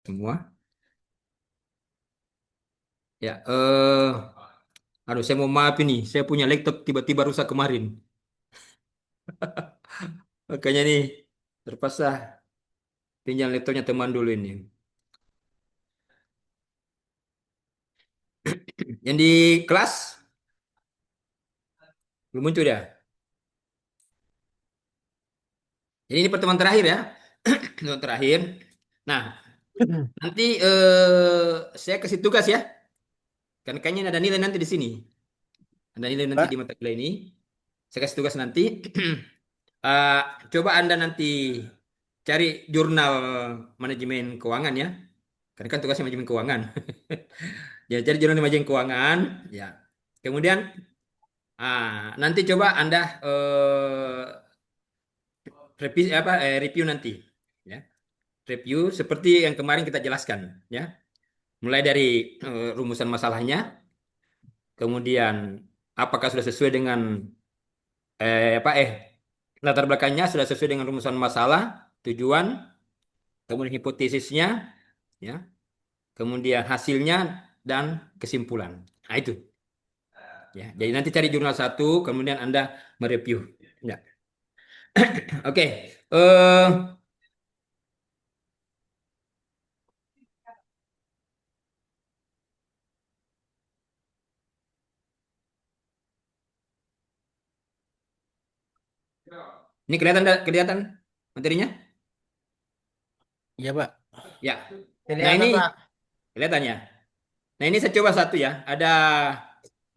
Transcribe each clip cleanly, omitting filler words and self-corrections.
semua. Ya, aduh saya mau maaf ini, saya punya laptop tiba-tiba rusak kemarin. Makanya nih terpaksa pinjam laptopnya teman dulu ini. Yang di kelas belum muncul ya. Jadi ini pertemuan terakhir ya, pertemuan terakhir. Nah, nanti saya kasih tugas ya, kan kayaknya ada nilai nanti di sini, ada nilai nanti di Pak, mata kuliah ini. Saya kasih tugas nanti. Eh, Coba Anda nanti cari jurnal manajemen keuangan ya. Karena kan tugasnya manajemen keuangan. Ya, cari jurnal manajemen keuangan. Ya. Kemudian nanti coba Anda review nanti. Ya. Review seperti yang kemarin kita jelaskan. Ya. Mulai dari rumusan masalahnya. Kemudian apakah sudah sesuai dengan eh, apa eh latar belakangnya sudah sesuai dengan rumusan masalah, tujuan, kemudian hipotesisnya, ya, kemudian hasilnya dan kesimpulan. Nah itu, ya. Jadi nanti cari jurnal satu, kemudian Anda mereview. Ya, oke. Ini kelihatan materinya? iya Pak. Ya. Nah ini Kelihatan Pak. kelihatannya. Nah ini saya coba satu ya. Ada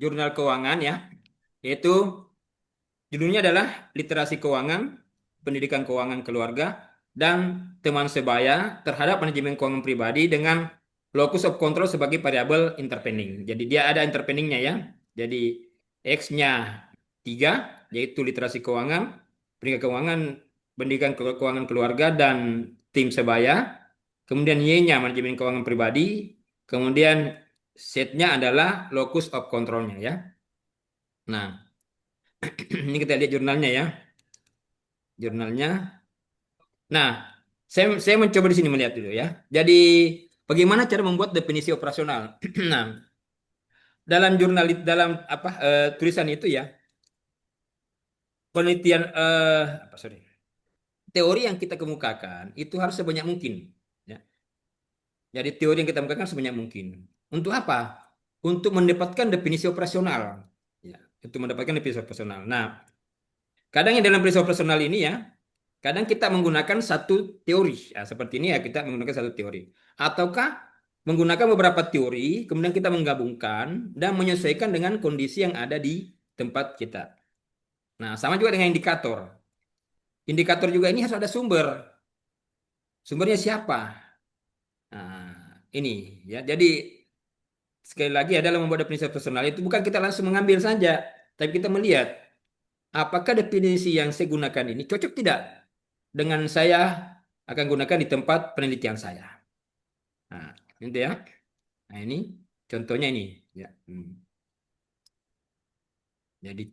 jurnal keuangan ya, yaitu judulnya adalah Literasi Keuangan, Pendidikan Keuangan Keluarga, dan Teman Sebaya terhadap Manajemen Keuangan Pribadi dengan locus of control sebagai variabel interpending. Jadi dia ada interpendingnya ya. Jadi X-nya 3, yaitu literasi keuangan, pendidikan keuangan, pendidikan keuangan keluarga, dan tim sebaya. Kemudian Y-nya manajemen keuangan pribadi. Kemudian Z-nya adalah locus of control-nya ya. Nah, ini kita lihat jurnalnya ya. Jurnalnya. Nah, saya mencoba di sini melihat dulu ya. Jadi, bagaimana cara membuat definisi operasional? Nah, dalam dalam tulisan itu ya, penelitian sorry, teori yang kita kemukakan itu harus sebanyak mungkin. Ya. Jadi teori yang kita kemukakan sebanyak mungkin. Untuk apa? Untuk mendapatkan definisi operasional. Ya, untuk mendapatkan definisi operasional. Nah, kadang yang dalam definisi operasional ini ya, kadang kita menggunakan satu teori, ya, seperti ini ya kita menggunakan satu teori. Ataukah menggunakan beberapa teori, kemudian kita menggabungkan dan menyesuaikan dengan kondisi yang ada di tempat kita. Nah, sama juga dengan indikator. Indikator juga ini harus ada sumber. Sumbernya siapa? Nah, ini ya. Jadi sekali lagi adalah membuat definisi personal itu bukan kita langsung mengambil saja, tapi kita melihat apakah definisi yang saya gunakan ini cocok tidak dengan saya akan gunakan di tempat penelitian saya. Nah, itu ya. Nah, ini contohnya ini. Ya. Jadi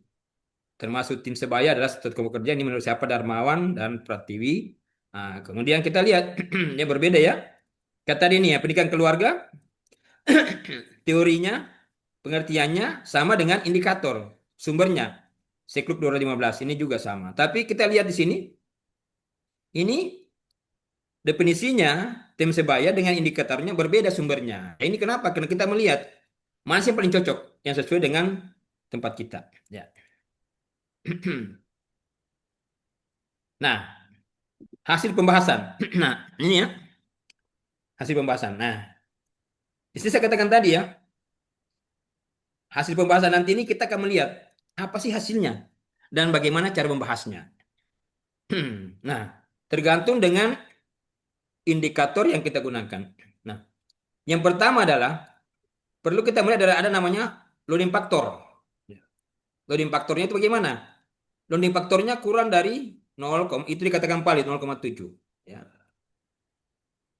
termasuk tim sebaya adalah satu kelompok kerja ini menurut siapa Darmawan dan Pratiwi. Nah, kemudian kita lihat ya berbeda ya. Kata ini ya pendidikan keluarga teorinya pengertiannya sama dengan indikator sumbernya. Seklub 215 ini juga sama. Tapi kita lihat di sini ini definisinya tim sebaya dengan indikatornya berbeda sumbernya. Ini kenapa? Karena kita melihat mana yang paling cocok yang sesuai dengan tempat kita. Ya. Nah, hasil pembahasan. Nah, ini ya hasil pembahasan. Nah, istri saya katakan tadi ya, hasil pembahasan nanti ini kita akan melihat apa sih hasilnya dan bagaimana cara membahasnya. Nah, tergantung dengan indikator yang kita gunakan. Nah, yang pertama adalah perlu kita melihat ada namanya loading factor. Loading faktornya itu bagaimana? Loading faktornya kurang dari 0, itu dikatakan valid 0,7. Ya.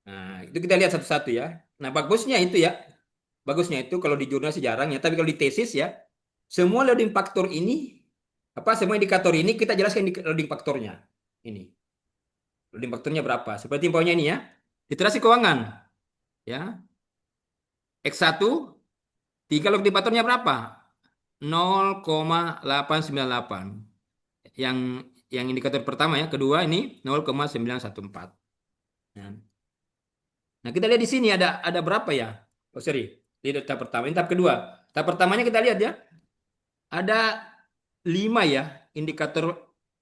Nah, itu kita lihat satu-satu ya. Nah, bagusnya itu ya. Bagusnya itu kalau di jurnal sih jarang ya, tapi kalau di tesis ya, semua loading faktor ini semua indikator ini kita jelaskan loading faktornya. Ini. Loading faktornya berapa? Seperti poinnya ini ya. Literasi keuangan. ya. X1, 3 multiplikatornya berapa? 0,898. Yang indikator pertama ya, kedua ini 0,914. Nah, nah, kita lihat di sini ada berapa ya? Oh, sorry. Di tahap pertama, ini tahap kedua. Tahap pertamanya kita lihat ya, ada 5 ya indikator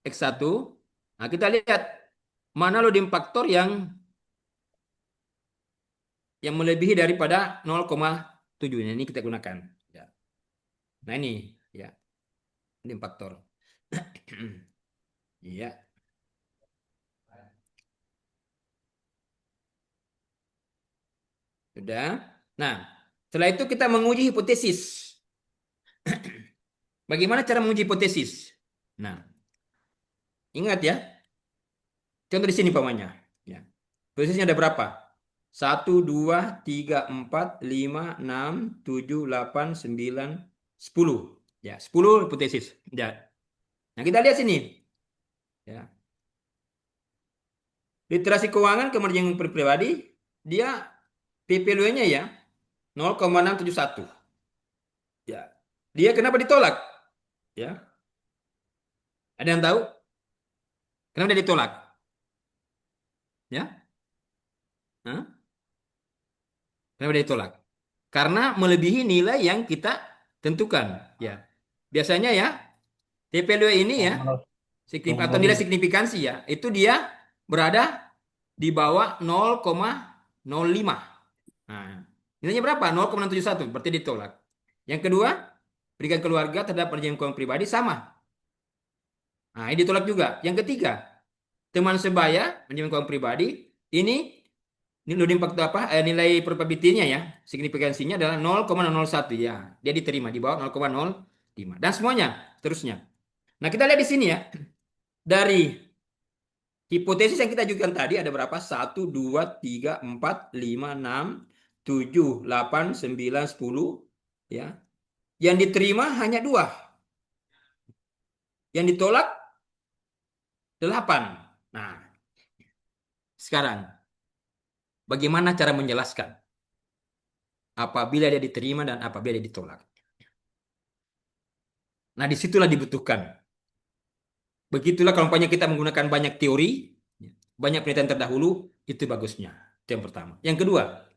X1. Nah, kita lihat mana loading faktor yang melebihi daripada 0,7. Ini kita gunakan. Ya. Nah, ini ya, loading faktor. Iya. Sudah. Nah, setelah itu kita menguji hipotesis. Bagaimana cara menguji hipotesis? Nah, ingat ya, contoh di sini pamannya. Ya. Hipotesisnya ada berapa? 1, 2, 3, 4, 5, 6, 7, 8, 9, 10. Ya, 10 hipotesis. Ya. Nah, kita lihat sini. Ya. Literasi keuangan kemerdekaan pribadi, dia PPLU-nya ya 0,671. Ya. Dia kenapa ditolak? Ya. Ada yang tahu? Kenapa dia ditolak? Ya. Hah? Kenapa dia ditolak? Karena melebihi nilai yang kita tentukan. Ya. Biasanya ya, TPLW ini ya, atau nilai signifikansi ya, itu dia berada di bawah 0,05. Nah, nilainya berapa? 0,671, berarti ditolak. Yang kedua, berikan keluarga terhadap perjanjian keuangan pribadi sama. Nah, ini ditolak juga. Yang ketiga, teman sebaya, perjanjian keuangan pribadi, ini loading faktor apa? Nilai probability-nya ya, signifikansinya adalah 0,001 ya. Dia diterima di bawah 0,05 dan semuanya seterusnya. Nah, kita lihat di sini ya. Dari hipotesis yang kita ajukan tadi ada berapa? 1, 2, 3, 4, 5, 6, 7, 8, 9, 10 ya. Yang diterima hanya 2. Yang ditolak 8. Nah, sekarang bagaimana cara menjelaskan apabila dia diterima dan apabila dia ditolak? Nah, disitulah dibutuhkan. Begitulah kalau umpamanya kita menggunakan banyak teori, banyak penelitian terdahulu, itu bagusnya. Itu yang pertama. Yang kedua,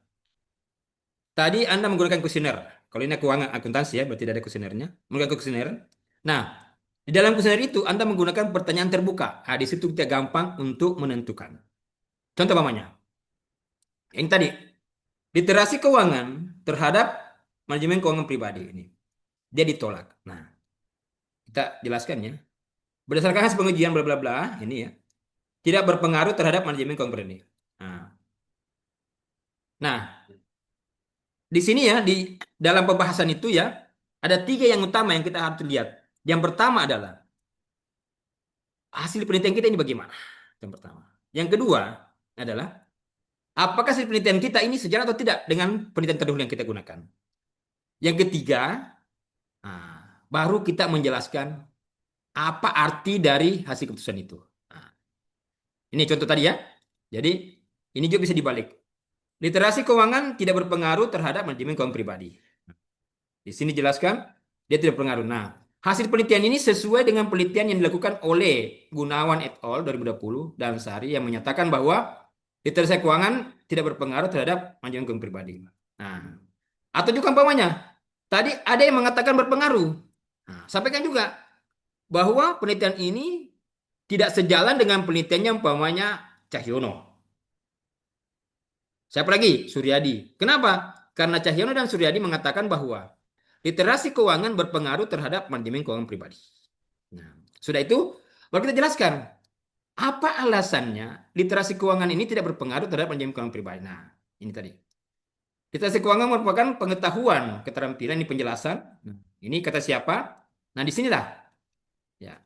tadi Anda menggunakan kuesioner. Kalau ini keuangan akuntansi ya, berarti tidak ada kuesionernya. Menggunakan kuesioner. Nah, di dalam kuesioner itu Anda menggunakan pertanyaan terbuka. Nah, di situ kita gampang untuk menentukan. Contoh namanya. Yang tadi, literasi keuangan terhadap manajemen keuangan pribadi ini. Dia ditolak. Nah, kita jelaskan ya. Berdasarkan hasil pengujian bla bla bla, ini ya. Tidak berpengaruh terhadap manajemen keuangan pribadi. Nah, di sini ya, di dalam pembahasan itu ya, ada 3 yang utama yang kita harus lihat. Yang pertama adalah hasil penelitian kita ini bagaimana? Yang pertama. Yang kedua adalah apakah hasil penelitian kita ini sejalan atau tidak dengan penelitian terdahulu yang kita gunakan. Yang ketiga, baru kita menjelaskan apa arti dari hasil keputusan itu. Nah, ini contoh tadi ya. Jadi ini juga bisa dibalik. Literasi keuangan tidak berpengaruh terhadap manajemen keuangan pribadi. Di sini jelaskan dia tidak berpengaruh. Nah, hasil penelitian ini sesuai dengan penelitian yang dilakukan oleh Gunawan et al. 2020 dan Sari yang menyatakan bahwa literasi keuangan tidak berpengaruh terhadap manajemen keuangan pribadi. Nah, atau juga umpamanya, tadi ada yang mengatakan berpengaruh. Nah, sampaikan juga bahwa penelitian ini tidak sejalan dengan penelitiannya umpamanya Cahyono. Siapa lagi? Suryadi. Kenapa? Karena Cahyono dan Suryadi mengatakan bahwa literasi keuangan berpengaruh terhadap manajemen keuangan pribadi. Nah, sudah itu, baru kita jelaskan apa alasannya literasi keuangan ini tidak berpengaruh terhadap manajemen keuangan pribadi. Nah, ini tadi. Literasi keuangan merupakan pengetahuan, keterampilan, ini penjelasan. Nah, ini kata siapa? Nah, disinilah. Ya.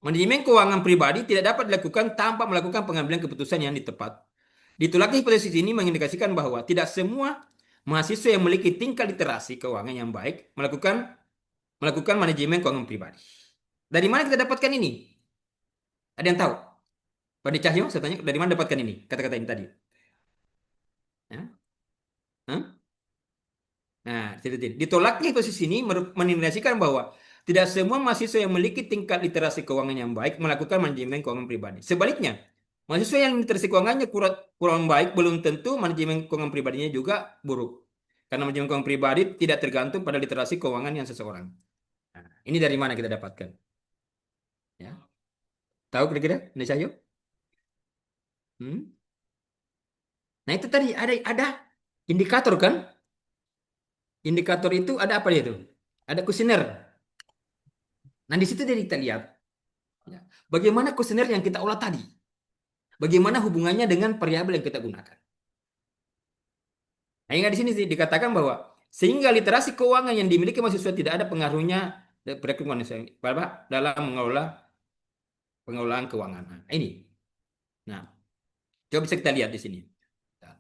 Manajemen keuangan pribadi tidak dapat dilakukan tanpa melakukan pengambilan keputusan yang tepat. Ditolaknya hipotesis ini mengindikasikan bahwa tidak semua mahasiswa yang memiliki tingkat literasi keuangan yang baik melakukan manajemen keuangan pribadi. Dari mana kita dapatkan ini? Ada yang tahu? Pak Cahyo, saya tanya, dari mana dapatkan ini? Kata-kata ini tadi. Ya. ditolaknya posisi ini mengindikasikan bahwa tidak semua mahasiswa yang memiliki tingkat literasi keuangan yang baik melakukan manajemen keuangan pribadi. Sebaliknya, mahasiswa yang literasi keuangannya kurang baik belum tentu manajemen keuangan pribadinya juga buruk. Karena manajemen keuangan pribadi tidak tergantung pada literasi keuangan yang seseorang. Nah, ini dari mana kita dapatkan? Ya, tahu kira-kira, Indonesia yuk? Hmm? Nah itu tadi ada indikator kan? Indikator itu ada apa dia itu? Ada kuesioner. Nah di situ jadi kita lihat ya, bagaimana kuesioner yang kita olah tadi. Bagaimana hubungannya dengan variabel yang kita gunakan. Nah ingat di sini sih dikatakan bahwa sehingga literasi keuangan yang dimiliki mahasiswa tidak ada pengaruhnya perekonomian dalam mengelola pengelolaan keuangan. Nah, ini. Nah, coba bisa kita lihat di sini. Nah,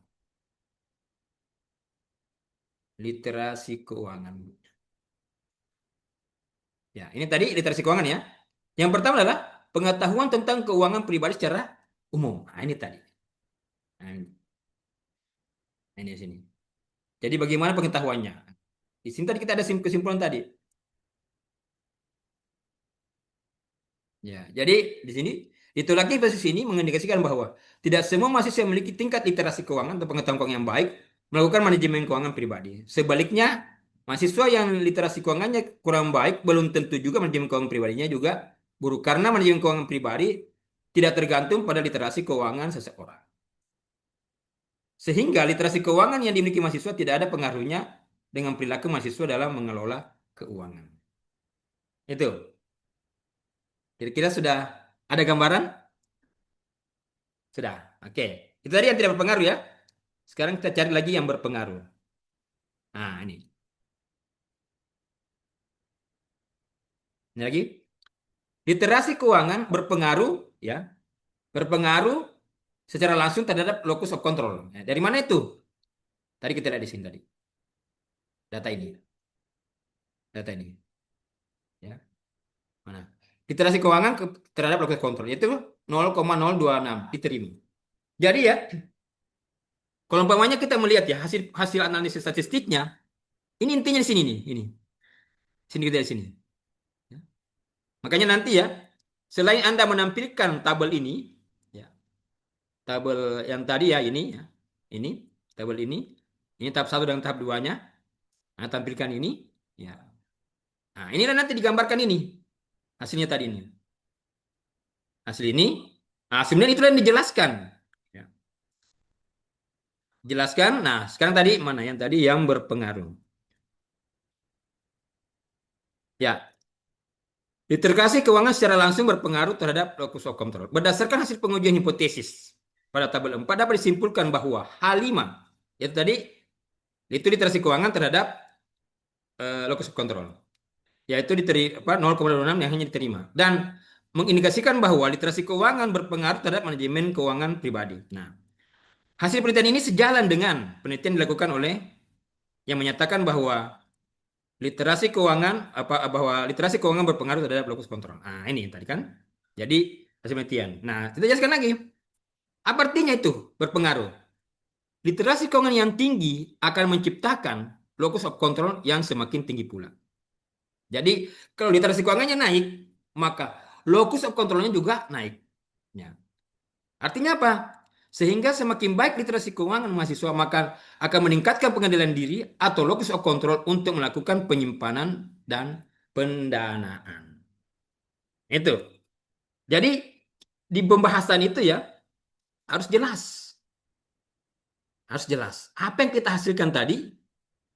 literasi keuangan. Ya, ini tadi literasi keuangan ya. Yang pertama adalah pengetahuan tentang keuangan pribadi secara umum. Nah, ini tadi. Nah, ini di sini. Jadi bagaimana pengetahuannya? Di sini tadi kita ada kesimpulan tadi. Ya, jadi di sini ditolaknya posisi ini mengindikasikan bahwa tidak semua mahasiswa yang memiliki tingkat literasi keuangan atau pengetahuan keuangan yang baik melakukan manajemen keuangan pribadi. Sebaliknya, mahasiswa yang literasi keuangannya kurang baik belum tentu juga manajemen keuangan pribadinya juga buruk karena manajemen keuangan pribadi tidak tergantung pada literasi keuangan seseorang. Sehingga literasi keuangan yang dimiliki mahasiswa tidak ada pengaruhnya dengan perilaku mahasiswa dalam mengelola keuangan. Itu. Kira-kira sudah ada gambaran? Sudah. Oke. Itu tadi yang tidak berpengaruh ya. Sekarang kita cari lagi yang berpengaruh. Nah, ini. Ini lagi. Literasi keuangan berpengaruh ya, berpengaruh secara langsung terhadap locus of control. Ya, dari mana itu? Tadi kita lihat di sini tadi. Data ini. Data ini. Ya. Mana? Literasi keuangan terhadap locus of control yaitu 0,026 diterima. Jadi ya, kalau umpamanya kita melihat ya hasil hasil analisis statistiknya, ini intinya di sini nih, ini. Sini kita di sini. Ya. Makanya nanti ya, selain Anda menampilkan tabel ini, ya, tabel yang tadi ya ini, ya, ini, tabel ini tahap satu dan tahap duanya, nah, tampilkan ini, ya. Nah, inilah nanti digambarkan ini, hasilnya tadi ini, hasil ini, nah, sebenarnya itu yang dijelaskan, ya. Jelaskan, nah sekarang tadi mana yang tadi yang berpengaruh, ya. Literasi keuangan secara langsung berpengaruh terhadap locus of control. Berdasarkan hasil pengujian hipotesis pada tabel 4 dapat disimpulkan bahwa H5 itu tadi itu literasi keuangan terhadap locus of control yaitu diterima 0,26 yang hanya diterima dan mengindikasikan bahwa literasi keuangan berpengaruh terhadap manajemen keuangan pribadi. Nah, hasil penelitian ini sejalan dengan penelitian dilakukan oleh yang menyatakan bahwa literasi keuangan bahwa literasi keuangan berpengaruh terhadap locus control. Nah, ini tadi kan. Jadi hasil penelitian. Nah, kita jelaskan lagi. Apa artinya itu berpengaruh? Literasi keuangan yang tinggi akan menciptakan locus of control yang semakin tinggi pula. Jadi kalau literasi keuangannya naik, maka locus of controlnya juga naik. Ya. Artinya apa? Sehingga semakin baik literasi keuangan mahasiswa, maka akan meningkatkan pengendalian diri atau locus of control untuk melakukan penyimpanan dan pendanaan. Itu. Jadi di pembahasan itu ya harus jelas. Harus jelas. Apa yang kita hasilkan tadi,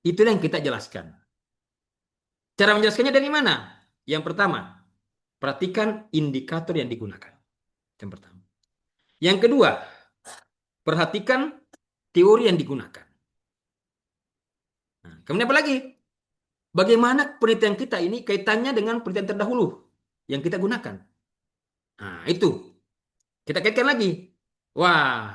itulah yang kita jelaskan. Cara menjelaskannya dari mana? Yang pertama, perhatikan indikator yang digunakan. Yang pertama. Yang kedua, perhatikan teori yang digunakan. Nah, kemudian apa lagi? Bagaimana penelitian kita ini kaitannya dengan penelitian terdahulu yang kita gunakan? Nah, itu. Kita kaitkan lagi. Wah,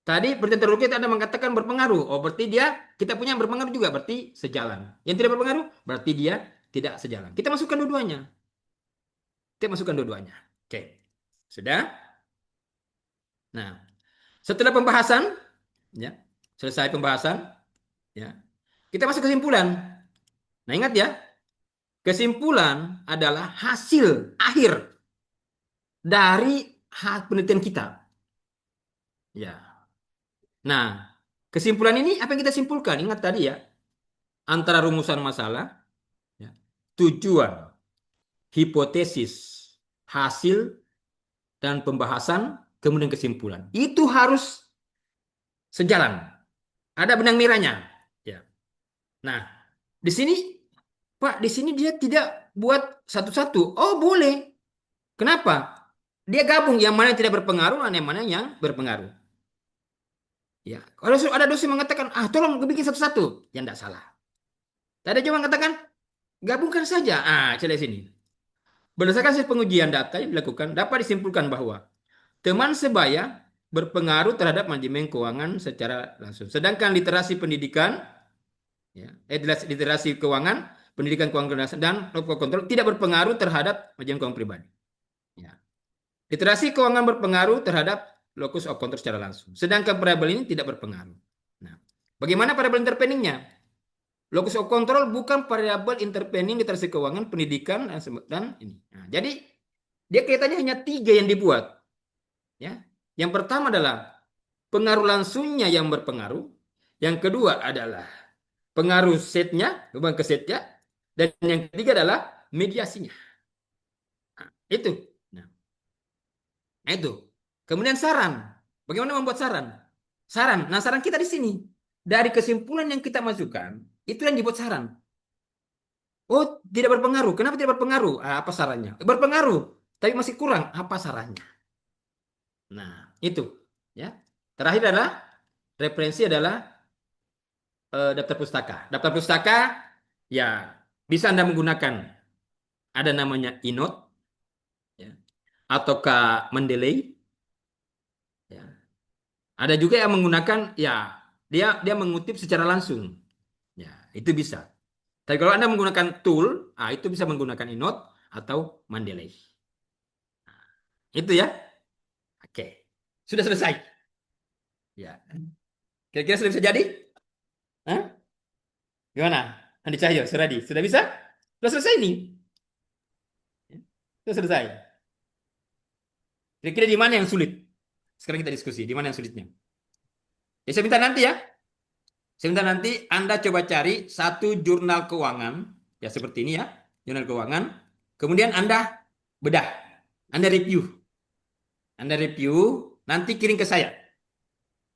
tadi penelitian terdahulu kita ada mengatakan berpengaruh. Oh, berarti dia, kita punya yang berpengaruh juga. Berarti sejalan. Yang tidak berpengaruh, berarti dia tidak sejalan. Kita masukkan dua-duanya. Kita masukkan dua-duanya. Oke. Sudah? Nah, setelah pembahasan, ya, selesai pembahasan, ya, Kita masuk kesimpulan. Nah, ingat ya, kesimpulan adalah hasil akhir dari penelitian kita. Ya. Nah, kesimpulan ini apa yang kita simpulkan? Ingat tadi ya, antara rumusan masalah, ya, tujuan, hipotesis, hasil, dan pembahasan, kemudian kesimpulan. Itu harus sejalan. Ada benang merahnya. Ya. Nah, di sini, Pak, di sini dia tidak buat satu-satu. Oh, boleh. Kenapa? Dia gabung yang mana yang tidak berpengaruh dan yang mana yang berpengaruh. Ya, kalau ada dosen mengatakan, tolong bikin satu-satu, ya tidak salah. Ada juga mengatakan, gabungkan saja. Coba sini. Berdasarkan hasil pengujian data yang dilakukan, dapat disimpulkan bahwa teman sebaya berpengaruh terhadap manajemen keuangan secara langsung. Sedangkan literasi pendidikan, ya, literasi keuangan, pendidikan keuangan dan kontrol tidak berpengaruh terhadap manajemen keuangan pribadi. Ya. Literasi keuangan berpengaruh terhadap locus of control secara langsung. Sedangkan variabel ini tidak berpengaruh. Nah, bagaimana variabel interveningnya? Locus of control bukan variabel intervening literasi keuangan, pendidikan, dan ini. Nah, jadi dia kelihatannya hanya 3 yang dibuat. Ya. Yang pertama adalah pengaruh langsungnya yang berpengaruh. Yang kedua adalah pengaruh setnya, hubungan ke setnya. Dan yang ketiga adalah mediasinya. Nah, itu. Nah, itu. Kemudian saran. Bagaimana membuat saran? Saran. Nah, saran kita di sini. Dari kesimpulan yang kita masukkan, itu yang dibuat saran. Oh, tidak berpengaruh. Kenapa tidak berpengaruh? Apa sarannya? Berpengaruh, tapi masih kurang. Apa sarannya? Nah, itu. Ya. Terakhir adalah referensi adalah daftar pustaka. Daftar pustaka, ya bisa Anda menggunakan. Ada namanya e-note, ya, ataukah Mendeley. Ya. Ada juga yang menggunakan, ya dia mengutip secara langsung. Ya, itu bisa. Tapi kalau Anda menggunakan tool, itu bisa menggunakan e-note atau Mendeley. Itu ya. Oke. Sudah selesai. Ya. Kira-kira sudah bisa jadi? Hah? Gimana? Andi Cahyo, Suradi, sudah bisa? Sudah selesai nih. Sudah selesai. Kira-kira di mana yang sulit? Sekarang kita diskusi, di mana yang sulitnya? Ya, saya minta nanti ya. Saya minta nanti Anda coba cari satu jurnal keuangan, ya seperti ini ya, jurnal keuangan. Kemudian Anda bedah, Anda review. Anda review, nanti kirim ke saya.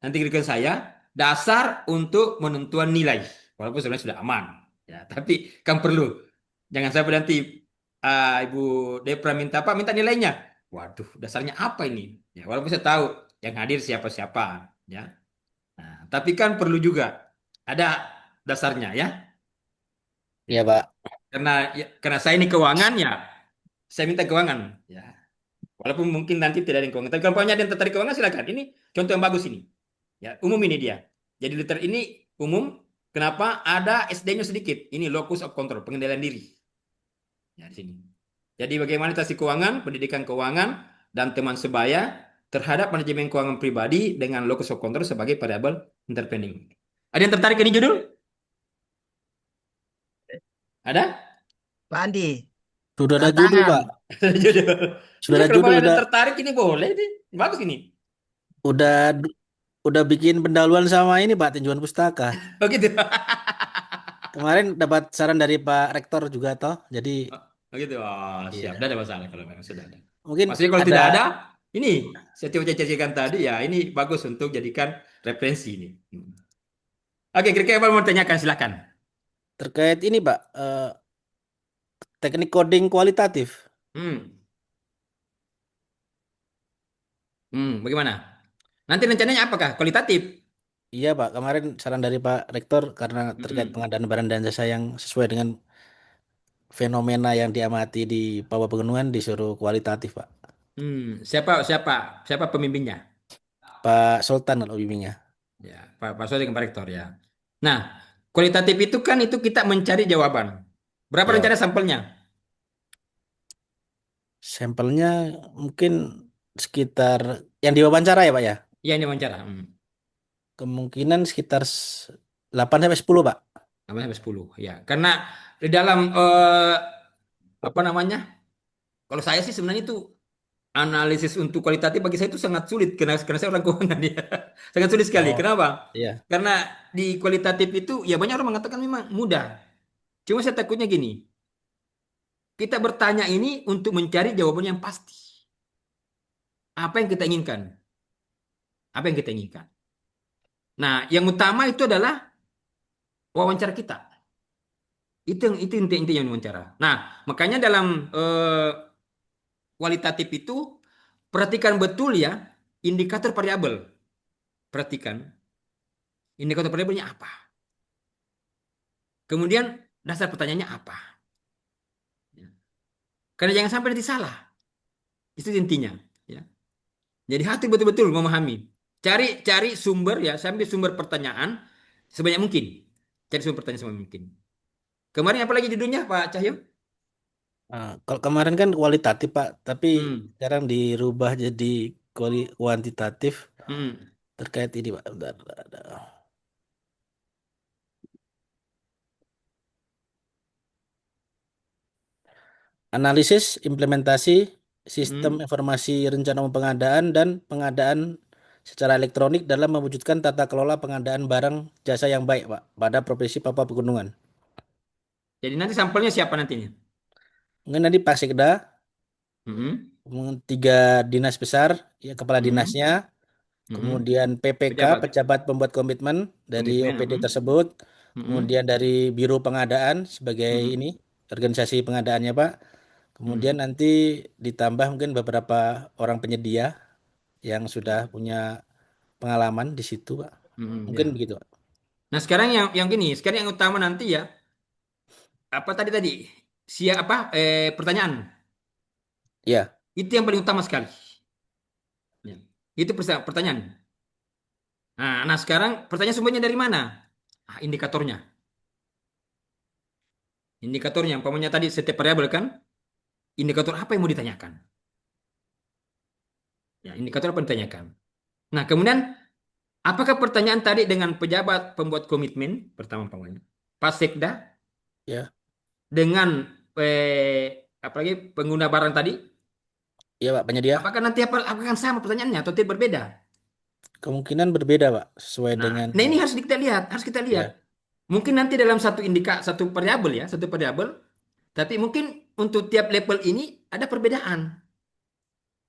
Nanti kirim ke saya, dasar untuk menentuan nilai. Walaupun sebenarnya sudah aman. Ya, tapi kan perlu. Jangan sampai nanti Ibu Depra minta apa? Minta nilainya. Waduh, dasarnya apa ini? Ya, walaupun saya tahu yang hadir siapa-siapa. Ya. Nah, tapi kan perlu juga ada dasarnya ya. Iya, Ya. Pak. Karena saya ini keuangan ya, saya minta keuangan. Ya. Walaupun mungkin nanti tidak ada yang keuangan. Tapi kalau punya ada yang tertarik keuangan silakan. Ini contoh yang bagus ini. Ya, umum ini dia. Jadi liter ini umum. Kenapa ada SD-nya sedikit? Ini locus of control, pengendalian diri. Ya, di sini. Jadi bagaimana literasi keuangan, pendidikan keuangan, dan teman sebaya terhadap manajemen keuangan pribadi dengan locus of control sebagai variabel intervening. Ada yang tertarik ini judul? Ada? Pak Andi, sudah ada Angkat judul, tangan. Pak. Judul. Sudah Sudah ada kalau judul, ada udah yang tertarik ini boleh nih. Bagus ini. udah udah bikin pendahuluan sama ini, Pak, tinjauan pustaka. Oh gitu. Kemarin dapat saran dari Pak Rektor juga toh. Jadi Oh gitu. Oh, siap. Tidak iya. ada masalah kalau memang sudah ada. Mungkin Maksudnya kalau ada tidak ada, ini saya coba cecekan tadi ya, ini bagus untuk jadikan referensi ini. Oke, kira-kira apa mau tanyakan? Silakan. terkait ini, Pak, teknik coding kualitatif. Hmm. Bagaimana? Nanti rencananya apakah? Kualitatif? Iya, Pak. Kemarin saran dari Pak Rektor karena terkait Hmm. pengadaan barang dan jasa yang sesuai dengan fenomena yang diamati di Papua Pegunungan disuruh kualitatif, Pak. Siapa siapa siapa pemimpinnya? Pak Sultan kalau bimbingnya. Ya, Pak Sodi dengan Pak Rektor ya. Nah, kualitatif itu kan itu kita mencari jawaban. Berapa Ya, rencana Pak. sampelnya? Sampelnya mungkin sekitar yang diwawancara ya, Pak ya. Iya, ini wawancara. Kemungkinan sekitar 8 sampai 10, Pak. 8 sampai 10. Ya, karena di dalam apa namanya? Kalau saya sih sebenarnya itu analisis untuk kualitatif bagi saya itu sangat sulit karena saya orang keuangan ya. Sangat sulit sekali. Oh, Kenapa? iya. Karena di kualitatif itu ya banyak orang mengatakan memang mudah. Cuma saya takutnya gini, kita bertanya ini untuk mencari jawaban yang pasti. Apa yang kita inginkan? Apa yang kita inginkan? Nah, yang utama itu adalah wawancara kita. Itu intinya wawancara. Nah, makanya dalam kualitatif itu perhatikan betul ya indikator variabel. Perhatikan indikator variabelnya apa. Kemudian dasar pertanyaannya apa. Ya. Karena jangan sampai nanti salah. Itu intinya. Ya. Jadi hati betul-betul memahami. Cari cari sumber ya, sambil sumber pertanyaan sebanyak mungkin. Cari sumber pertanyaan sebanyak mungkin. Kemarin apa lagi judulnya Pak Cahyo? Kalau kemarin kan kualitatif Pak, tapi Hmm. sekarang dirubah jadi kuantitatif Hmm. terkait ini Pak. Bentar, bentar. Analisis implementasi sistem Hmm. informasi rencana pengadaan dan pengadaan secara elektronik dalam mewujudkan tata kelola pengadaan barang jasa yang baik Pak pada Provinsi Papua Pegunungan. Jadi nanti sampelnya siapa nantinya? Mungkin nanti Pak Sekda, Hmm. kemudian tiga dinas besar, ya kepala Hmm. dinasnya, Hmm. kemudian PPK, Pejabat, pejabat pembuat komitmen dari komitmen. OPD Hmm. tersebut, Hmm. kemudian dari Biro Pengadaan sebagai Hmm. ini organisasi pengadaannya Pak, kemudian Hmm. nanti ditambah mungkin beberapa orang penyedia yang sudah Ya. punya pengalaman di situ Pak. Hmm. Mungkin Ya. begitu Pak. Nah sekarang yang gini, sekarang yang utama nanti ya apa tadi tadi siapa pertanyaan Iya, itu yang paling utama sekali. Ya. Itu pertanyaan. Nah, sekarang pertanyaan sumbernya dari mana? Indikatornya. Indikatornya, umpamanya tadi setiap variabel kan, indikator apa yang mau ditanyakan? Ya, indikator apa yang ditanyakan? Nah, kemudian apakah pertanyaan tadi dengan pejabat pembuat komitmen pertama umpamanya, Pak Sekda ya, dengan apalagi pengguna barang tadi, iya Pak penyedia. apakah nanti apakah sama pertanyaannya atau tidak berbeda? Kemungkinan berbeda Pak sesuai Nah, dengan nah ini harus kita lihat, harus kita lihat. ya, Mungkin nanti dalam satu variabel ya, satu variabel, tapi mungkin untuk tiap level ini ada perbedaan.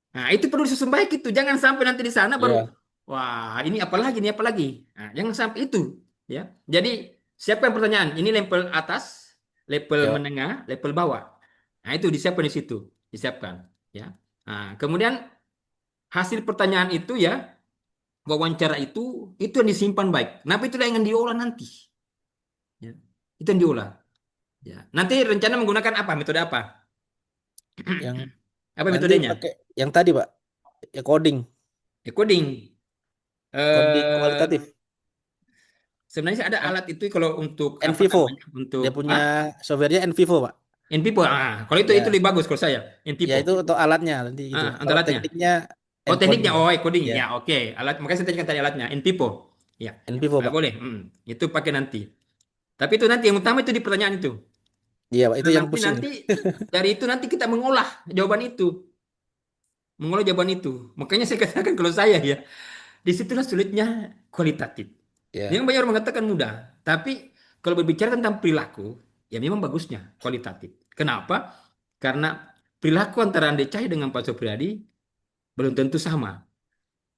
Nah, itu perlu disusun baik itu. Jangan sampai nanti di sana baru, ya, wah ini apa lagi, ini apa lagi. Nah, jangan sampai itu. Ya. Jadi, siapkan pertanyaan. Ini level atas, level ya, menengah, level bawah. Nah, itu disiapkan di situ. Disiapkan. Ya. Nah, kemudian hasil pertanyaan itu ya, wawancara itu yang disimpan baik. Kenapa itu yang diolah nanti? Ya. Itu yang diolah. Ya. Nanti rencana menggunakan apa? Metode apa? yang Apa nanti metodenya? pakai yang tadi Pak, ya coding, Ya, coding. coding Eh, kualitatif. sebenarnya ada alat itu kalau untuk apa Envivo. namanya? Untuk Dia punya softwarenya Envivo, Pak. NPIPO. Kalau itu Ya, lebih bagus kalau saya ya NPIPO. itu untuk alatnya nanti itu. Untuk Kalau alatnya. tekniknya Oh tekniknya, encoding, Pak. oh coding. Ya, Ya oke. Alat makanya saya tanyakan tadi alatnya NPIPO. Ya, Envivo, Pak. boleh. Itu pakai nanti. Tapi itu nanti yang utama itu di pertanyaan itu. Iya, Pak, itu Nah, yang nanti pusing. nanti dari itu nanti kita mengolah jawaban itu, mengolah jawaban itu. Makanya saya katakan kalau saya ya, disitulah sulitnya kualitatif. Yang Ya, banyak orang mengatakan mudah, tapi kalau berbicara tentang perilaku, ya memang bagusnya kualitatif. Kenapa? Karena perilaku antara Ande Cahya dengan Pak Supriyadi belum tentu sama.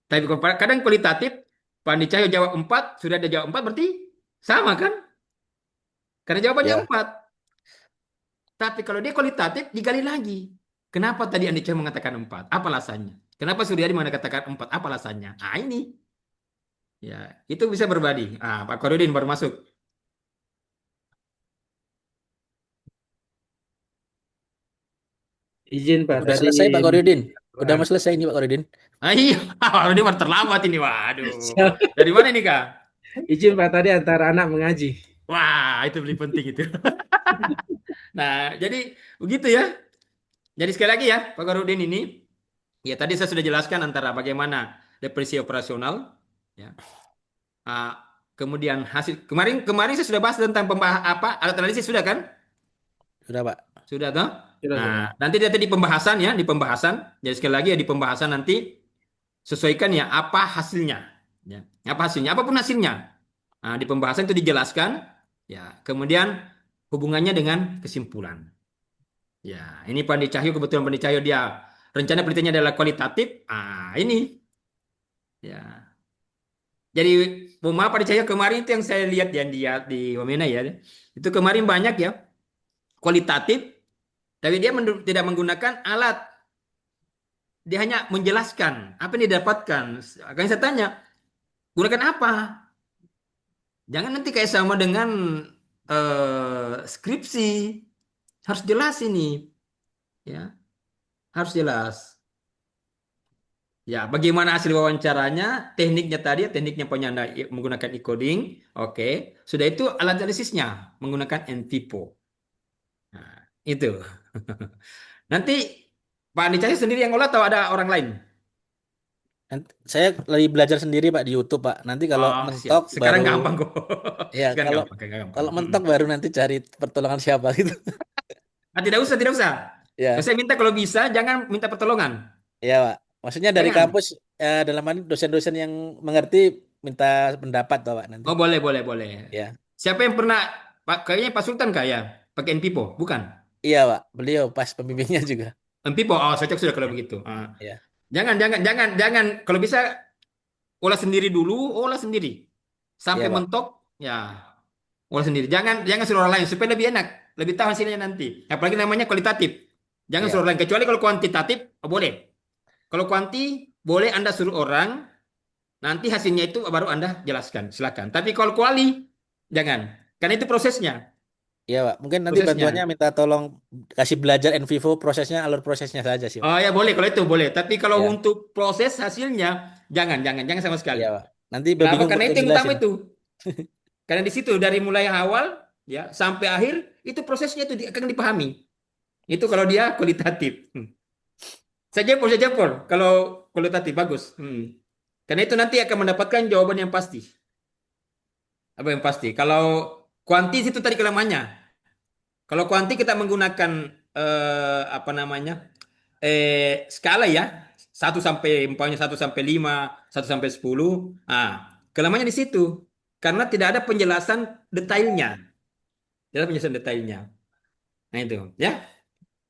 Tapi kadang kualitatif, Pak Ande Cahya jawab 4, sudah ada jawab 4 berarti sama kan? Karena jawabannya ya, 4. Tapi kalau dia kualitatif, digali lagi. Kenapa tadi Ande Cahya mengatakan 4? Apa alasannya? Kenapa Suryadi mengatakan 4? Apa alasannya? Ini. Ya, itu bisa berbagi. Pak Korudin baru masuk. Izin Pak, udah tadi selesai Pak Koridin. Udah anu, mau selesai ini Pak Koridin. Iya, ini baru terlambat ini. Waduh. Dari mana ini, Kak? izin Pak tadi antara anak mengaji. Wah, itu lebih penting itu. Nah, jadi begitu ya. Jadi sekali lagi ya, Pak Garudin ini, ya tadi saya sudah jelaskan antara bagaimana depresi operasional, ya, ah, kemudian hasil kemarin saya sudah bahas tentang alat analisis sudah kan? Sudah, Pak. Sudah toh? Sudah. Nah, nanti di pembahasan ya, di pembahasan. Jadi sekali lagi ya di pembahasan nanti sesuaikan ya apa hasilnya. Ya, apa hasilnya? Apapun hasilnya. Nah, di pembahasan itu dijelaskan ya. Kemudian hubungannya dengan kesimpulan. Ya, ini Pandi Cahyo kebetulan Pandi Cahyo dia rencana penelitiannya adalah kualitatif. Ah, ini ya. Jadi maaf Pandi Cahyo kemarin itu yang saya lihat yang dia di Wamena ya. Itu kemarin banyak ya kualitatif tapi dia tidak menggunakan alat. Dia hanya menjelaskan apa yang didapatkan. Akan saya tanya, gunakan apa? Jangan nanti kayak sama dengan skripsi. Harus jelas ini, ya, harus jelas. Ya, bagaimana hasil wawancaranya, tekniknya tadi, tekniknya penyanda menggunakan e-coding, oke. Sudah itu alat analisisnya menggunakan NVivo. Nah, itu. Nanti Pak Nicaya sendiri yang olah atau ada orang lain? Saya lagi belajar sendiri Pak di YouTube Pak. Nanti kalau Oh, siap. mentok Sekarang baru gampang kok. ya Sekarang kalau gampang, gampang. kalau mentok baru nanti cari pertolongan siapa gitu. Ah, tidak usah, tidak usah. Ya, Saya minta kalau bisa jangan minta pertolongan. ya Pak. Maksudnya dari Jangan. kampus dalam hal ini dosen-dosen yang mengerti minta pendapat Pak nanti. Oh, boleh, boleh, boleh. Ya. Siapa yang pernah kayaknya Pak Sultan kayak pakai Npipo, bukan? Iya Pak. Beliau pas pembimbingnya juga. Npipo, oh cocok sudah kalau Ya. begitu. Ah. Ya. Jangan. Kalau bisa olah sendiri dulu, olah sendiri. Sampai Iya Pak. mentok, ya olah sendiri. Jangan suruh orang lain supaya lebih enak, lebih tahu hasilnya nanti. Apalagi namanya kualitatif. Jangan Iya suruh Pak. orang lain. Kecuali kalau kuantitatif, oh, boleh. Kalau kuanti, boleh Anda suruh orang, nanti hasilnya itu baru Anda jelaskan. Silakan. Tapi kalau kuali, jangan. Karena itu prosesnya. Iya Pak. Mungkin nanti bantuannya Prosesnya. minta tolong kasih belajar NVivo prosesnya, alur prosesnya saja sih Pak. Oh ya boleh, kalau itu boleh. Tapi kalau Ya. untuk proses hasilnya, jangan sama sekali. Iya Pak. Nanti Kenapa? bingung Karena buat itu yang utama ngejelasin. itu. Karena di situ dari mulai awal ya sampai akhir itu prosesnya itu akan dipahami. Itu kalau dia kualitatif. Saya jempol. Kalau kualitatif bagus. Karena itu nanti akan mendapatkan jawaban yang pasti. Apa yang pasti? Kalau kuantis itu tadi kelemahannya. Kalau kuanti kita menggunakan apa namanya? Skala ya. 1 sampai 5, 1 sampai 10. Ah, kelemahannya di situ. Karena tidak ada penjelasan detailnya. Tidak ada penjelasan detailnya. Nah itu, ya.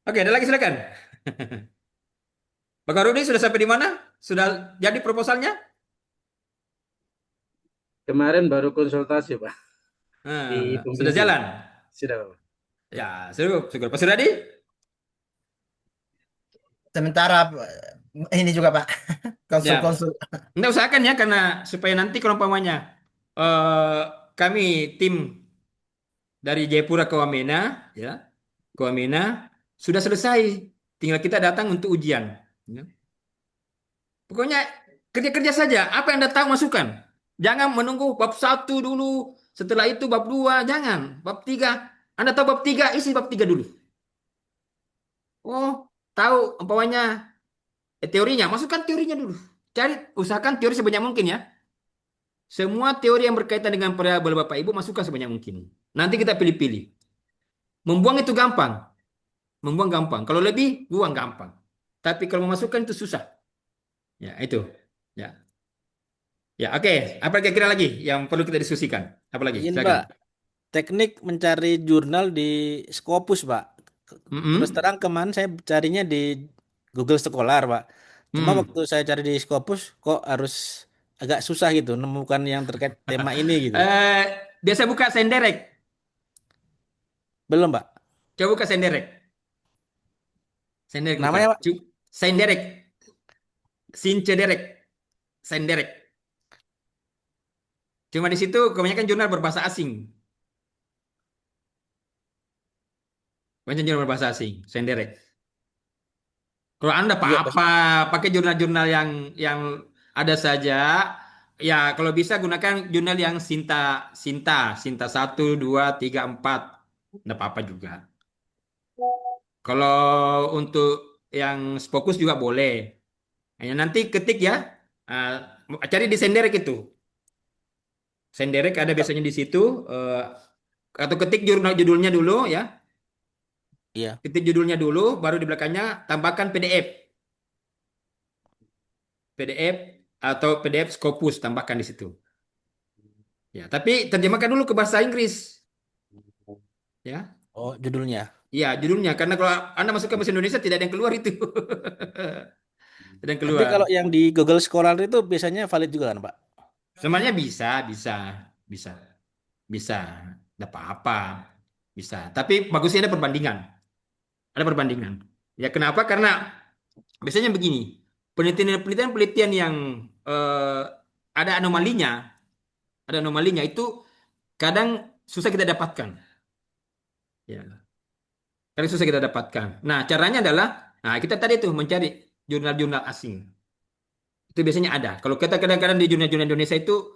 Oke, ada lagi silakan. Bang Rudi sudah sampai di mana? Sudah jadi proposalnya? Kemarin baru konsultasi, Pak, di Sudah pembimbing. jalan. Sudah, Pak. Ya, syukur. Pak Suradi? Sementara ini juga Pak, Ya, konsul-konsul. Anda usahakan ya karena supaya nanti kalau umpamanya eh kami tim dari Jayapura ke Wamena ya, ke Wamena sudah selesai. Tinggal kita datang untuk ujian. Ya. Pokoknya kerja-kerja saja. Apa yang Anda tahu masukkan. Jangan menunggu bab 1 dulu, setelah itu bab 2, jangan. Bab 3. Anda tahu bab 3, isi bab 3 dulu. Oh, tahu umpamanya teorinya, masukkan teorinya dulu. Usahakan teori sebanyak mungkin ya. Semua teori yang berkaitan dengan variabel Bapak Ibu masukkan sebanyak mungkin. Nanti kita pilih-pilih. Membuang itu gampang. Membuang gampang. Kalau lebih, buang gampang. Tapi kalau memasukkan itu susah. Ya, itu. Ya. Ya, oke. Apa kira-kira lagi yang perlu kita diskusikan? Apa lagi? Izin Pak, Silakan. teknik mencari jurnal di Scopus Pak. Terus Mm-mm. terang kemarin saya carinya di Google Scholar Pak. Cuma Hmm. waktu saya cari di Scopus kok harus agak susah gitu menemukan yang terkait tema ini gitu. Eh, Biasa buka Senderek. Belum Pak. Coba buka Senderek. Senderek buka. Namanya Pak? Senderek. Sincederek. Senderek. Cuma di situ kebanyakan jurnal berbahasa asing. Kebanyakan jurnal berbahasa asing. Senderek. Kalau Anda Iya, apa pakai jurnal-jurnal yang ada saja, ya kalau bisa gunakan jurnal yang Sinta 1, 2, 3, 4, nggak apa-apa juga. Kalau untuk yang fokus juga boleh. Hanya nanti ketik ya, cari di Senderek itu. Senderek ada biasanya di situ. Atau ketik judulnya dulu ya. Iya. Ketik judulnya dulu, baru di belakangnya tambahkan PDF. PDF atau PDF Scopus tambahkan di situ. Ya, tapi terjemahkan dulu ke bahasa Inggris. Ya, Oh, judulnya. iya judulnya. Karena kalau Anda masuk ke bahasa Indonesia tidak ada yang keluar itu. Tidak ada yang Tapi keluar. kalau yang di Google Scholar itu biasanya valid juga kan, Pak? Sebenarnya bisa, bisa, bisa. Tidak apa-apa. Bisa. Tapi bagusnya ada perbandingan. Ada perbandingan. Ya, kenapa? Karena biasanya begini. Penelitian yang eh, ada anomalinya itu kadang susah kita dapatkan. Ya, kadang susah kita dapatkan. Nah, caranya adalah, nah kita tadi tuh mencari jurnal-jurnal asing. Itu biasanya ada. Kalau kita kadang-kadang di jurnal-jurnal Indonesia itu,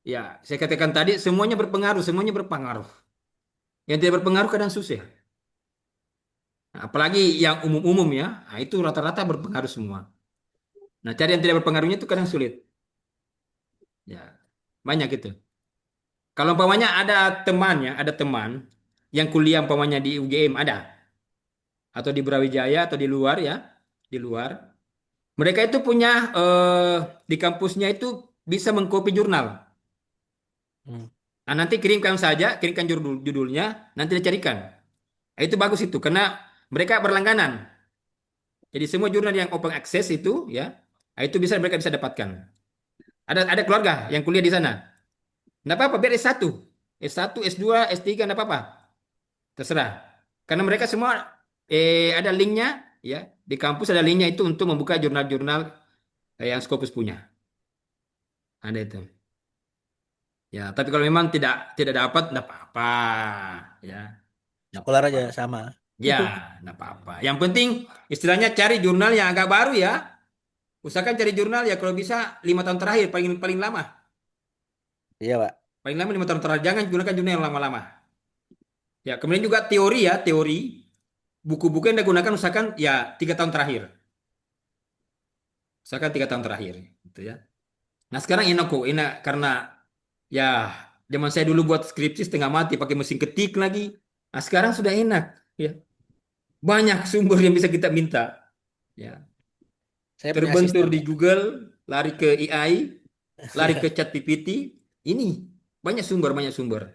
ya saya katakan tadi semuanya berpengaruh, semuanya berpengaruh. Yang tidak berpengaruh kadang susah. Nah, apalagi yang umum-umum ya, nah, itu rata-rata berpengaruh semua. Nah, cari yang tidak berpengaruhnya itu kadang sulit. Ya, banyak gitu. Kalau umpamanya ada teman yang kuliah umpamanya di UGM ada, atau di Brawijaya atau di luar ya, di luar. Mereka itu punya di kampusnya itu bisa mengcopy jurnal. Hmm. Nah, nanti kirimkan judulnya, nanti dicarikan. Nah, itu bagus itu karena mereka berlangganan. Jadi semua jurnal yang open access itu ya, nah, itu mereka bisa dapatkan. Ada keluarga yang kuliah di sana. Enggak apa-apa, biar S1. S1, S2, S3 enggak apa-apa. Terserah. Karena mereka semua ada linknya ya, di kampus ada linknya itu untuk membuka jurnal-jurnal yang Scopus punya. Ada itu. Ya, tapi kalau memang tidak dapat, enggak apa-apa. Ya, enggak Scholar apa-apa. aja sama. Ya, enggak apa-apa. Yang penting istilahnya cari jurnal yang agak baru ya. Usahakan cari jurnal ya kalau bisa 5 tahun terakhir paling paling lama. Iya, Pak. Paling lama 5 tahun terakhir. Jangan gunakan jurnal yang lama-lama. Ya, kemudian juga teori. Buku-buku yang digunakan usahakan ya 3 tahun terakhir. Usahakan 3 tahun terakhir. Gitu ya. Nah sekarang enak kok. Enak karena ya zaman saya dulu buat skripsi setengah mati pakai mesin ketik lagi. Nah sekarang sudah enak. Ya. Banyak sumber yang bisa kita minta. Ya. Saya punya Terbentur asisten, di Pak. Google, lari ke AI, lari ke ChatGPT. Ini banyak sumber, banyak sumber.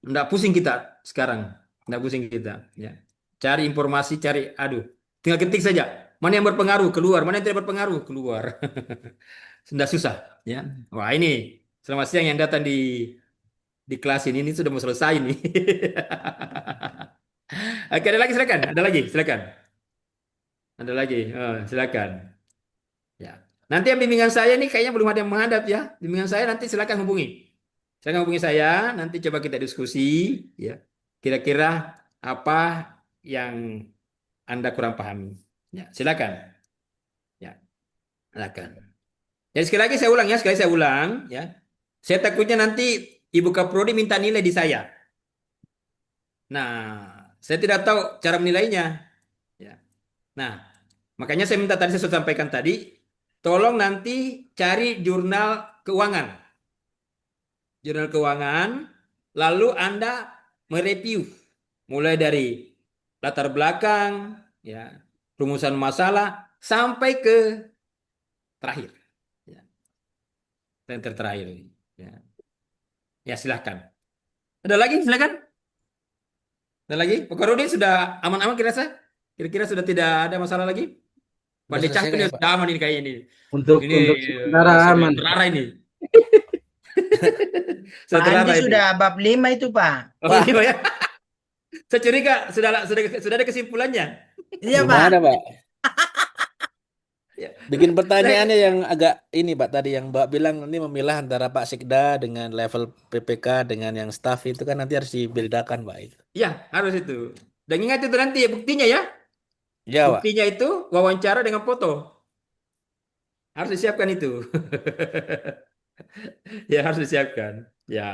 Nggak pusing kita sekarang. Nggak pusing kita. Ya. Cari informasi, aduh. Tinggal ketik saja. Mana yang berpengaruh, keluar. Mana yang tidak berpengaruh, keluar. Sudah susah. Ya. Wah ini, selamat siang yang datang di kelas ini sudah mau selesai nih. Oke, ada lagi silakan. Ada lagi, silakan. Ada lagi, silakan. Ya. Nanti yang bimbingan saya ini kayaknya belum ada yang menghadap ya. Bimbingan saya nanti silakan hubungi. Silakan hubungi saya, nanti coba kita diskusi ya. Kira-kira apa yang Anda kurang pahami. Ya, silakan. Ya, silakan. Jadi sekali saya ulang ya. Saya takutnya nanti Ibu Kaprodi minta nilai di saya. Nah, saya tidak tahu cara menilainya. Ya. Nah, makanya saya minta tadi saya sudah sampaikan tadi, tolong nanti cari jurnal keuangan. Jurnal keuangan, lalu Anda mereview mulai dari latar belakang, ya, rumusan masalah sampai ke terakhir. Ya, terakhir. Ya, ya silahkan. Ada lagi, silakan. Ada lagi? Pak Karudi sudah aman-aman kira-kira? Kira-kira sudah tidak ada masalah lagi? Pak Udah Decah selesai itu kayaknya, sudah Pak. aman ini kayaknya ini. Untuk Ini sementara sudah aman. terarah ini. Sudah Pak terarah Andi ini. sudah bab 5 itu, Pak. Oh, Wah, ini Pak ya. Saya curiga sudah ada kesimpulannya. Iya, belum Pak. ada, Pak. Ya. Bikin pertanyaannya Saya- yang agak ini, Pak. Tadi yang Mbak bilang nanti memilah antara Pak Sikda dengan level PPK dengan yang staff itu kan nanti harus dibedakan, Pak. Itu. Ya, harus itu. Dan ingat itu nanti buktinya ya. Ya, Pak. Buktinya itu wawancara dengan foto. Harus disiapkan itu. Ya, harus disiapkan. Ya,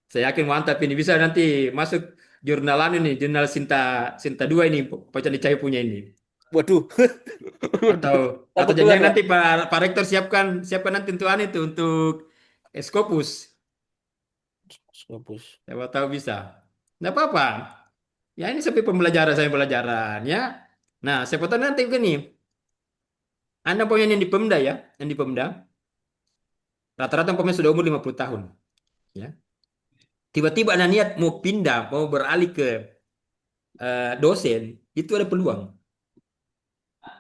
saya yakin mantap ini bisa nanti masuk jurnalan ini, jurnal Sinta Sinta 2 ini, Pak Candi Cahyo punya ini. Waduh. Atau Takut jangan duluan, Pak. nanti Pak Rektor siapkan nanti untuk itu untuk Scopus. Scopus. Siapa tahu bisa. Nggak apa-apa. Ya ini seperti pembelajaran ya. Nah, siapa tahu nanti gini. Anda punya yang di Pemda ya, yang di Pemda. Rata-rata pemain sudah umur 50 tahun. Ya. Tiba-tiba Anda niat mau pindah, mau beralih ke dosen, itu ada peluang.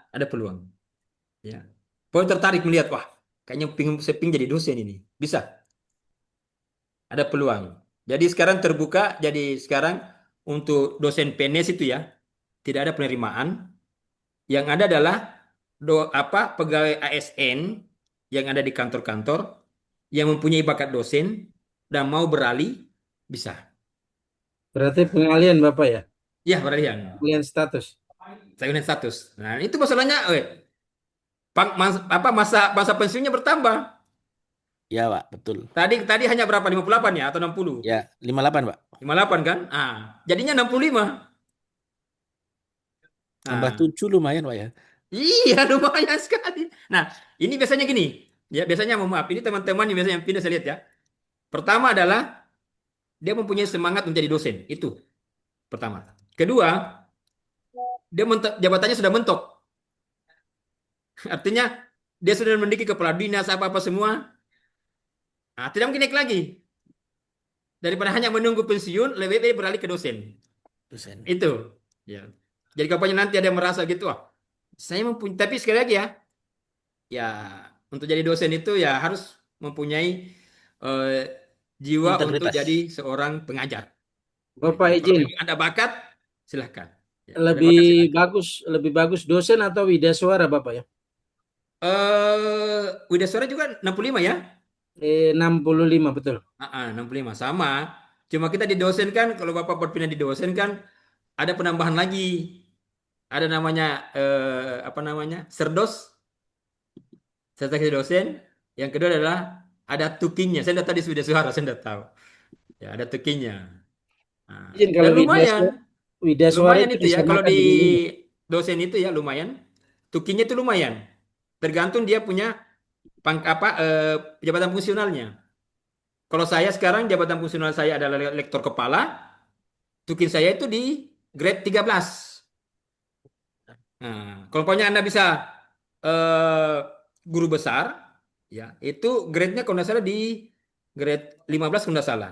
Ada peluang. Ya. Poin tertarik melihat, wah, kayaknya saya pingin jadi dosen ini. Bisa. Ada peluang. Jadi sekarang terbuka, jadi sekarang untuk dosen PNS itu ya, tidak ada penerimaan. Yang ada adalah pegawai ASN yang ada di kantor-kantor yang mempunyai bakat dosen dan mau beralih bisa. Berarti pengalian Bapak ya? Ya, peralihan. Pengalian status. Saya status. Nah, itu masalahnya, masa pensiunnya bertambah. Ya, Pak, betul. Tadi hanya berapa? 58 ya atau 60? Ya, 58, Pak. 58 kan? Jadinya 65. Tambah Nah, 7 lumayan, Pak ya. iya lumayan sekali. Nah, ini biasanya gini. Ya, biasanya mohon maaf, ini teman-teman yang biasanya pindah saya lihat ya. Pertama adalah dia mempunyai semangat menjadi dosen. Itu pertama. Kedua, dia jabatannya sudah mentok. Artinya dia sudah memiliki kepala dinas apa-apa semua. Nah, tidak mungkin naik lagi. Daripada hanya menunggu pensiun, lebih baik beralih ke dosen. Dosen. Itu. Ya. Jadi kapannya nanti ada yang merasa gitu, saya mempunyai, tapi sekali lagi ya untuk jadi dosen itu ya harus mempunyai eh, jiwa untuk Integritas. jadi seorang pengajar. Bapak Jadi kalau izin, memang ada bakat, silahkan. Ya, ada bakat, lebih silahkan. lebih bagus dosen atau widaswara Bapak ya? Widaswara juga 65 ya? 65 betul. 65 sama. Cuma kita di dosen kan, kalau Bapak berpindah di dosen kan ada penambahan lagi. Ada namanya apa namanya? Serdos, sertifikasi dosen. Yang kedua adalah ada tukingnya. Saya tidak tadi sudah suara, saya tidak tahu. Ya, ada tukingnya. Nah, Izin dan kalau lumayan, widaswara lumayan itu itu ya. Kalau disamakan di dengan ini. dosen itu ya lumayan. Tukingnya itu lumayan. Tergantung dia punya jabatan fungsionalnya. Kalau saya sekarang jabatan fungsional saya adalah lektor kepala, tukin saya itu di grade 13. Nah, kalau pokoknya Anda bisa eh, guru besar, ya itu grade-nya kalau nggak salah di grade 15 kalau nggak salah.